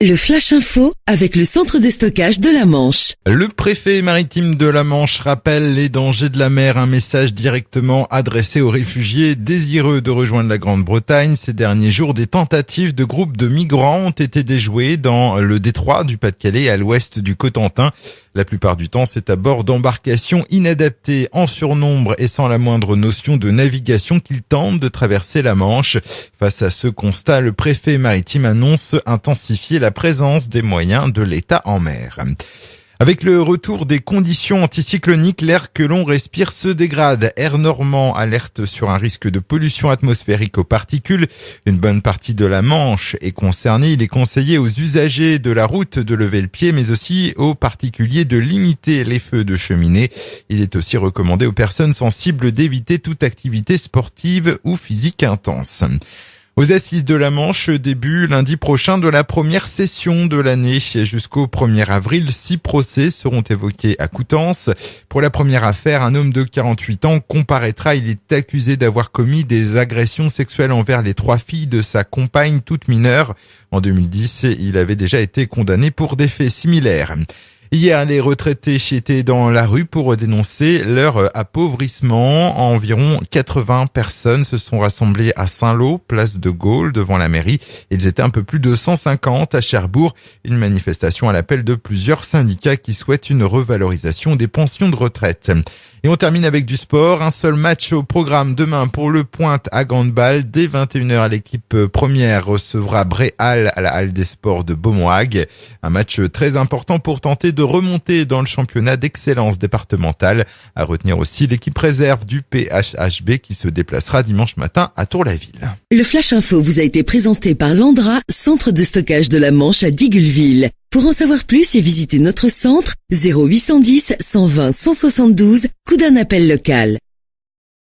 Le Flash Info avec le centre de stockage de la Manche. Le préfet maritime de la Manche rappelle les dangers de la mer, un message directement adressé aux réfugiés désireux de rejoindre la Grande-Bretagne. Ces derniers jours, des tentatives de groupes de migrants ont été déjouées dans le détroit du Pas-de-Calais à l'ouest du Cotentin. La plupart du temps, c'est à bord d'embarcations inadaptées, en surnombre et sans la moindre notion de navigation qu'ils tentent de traverser la Manche. Face à ce constat, le préfet maritime annonce intensifier la présence des moyens de l'État en mer. Avec le retour des conditions anticycloniques, l'air que l'on respire se dégrade. Air Normand alerte sur un risque de pollution atmosphérique aux particules. Une bonne partie de la Manche est concernée. Il est conseillé aux usagers de la route de lever le pied, mais aussi aux particuliers de limiter les feux de cheminée. Il est aussi recommandé aux personnes sensibles d'éviter toute activité sportive ou physique intense. Aux Assises de la Manche, début lundi prochain de la première session de l'année. Jusqu'au 1er avril, 6 procès seront évoqués à Coutances. Pour la première affaire, un homme de 48 ans comparaîtra. Il est accusé d'avoir commis des agressions sexuelles envers les 3 filles de sa compagne, toute mineure. En 2010, il avait déjà été condamné pour des faits similaires. Hier, les retraités étaient dans la rue pour dénoncer leur appauvrissement. Environ 80 personnes se sont rassemblées à Saint-Lô, place de Gaulle, devant la mairie. Ils étaient un peu plus de 150 à Cherbourg. Une manifestation à l'appel de plusieurs syndicats qui souhaitent une revalorisation des pensions de retraite. Et on termine avec du sport. Un seul match au programme demain pour le Pointe à Handball. Dès 21h, l'équipe première recevra Bréal à la Halle des Sports de Beaumoag. Un match très important pour tenter de remonter dans le championnat d'excellence départementale. À retenir aussi l'équipe réserve du PHHB qui se déplacera dimanche matin à Tour-la-Ville. Le Flash Info vous a été présenté par Landra, centre de stockage de la Manche à Digulville. Pour en savoir plus et visiter notre centre, 0810 120 172, coup d'un appel local.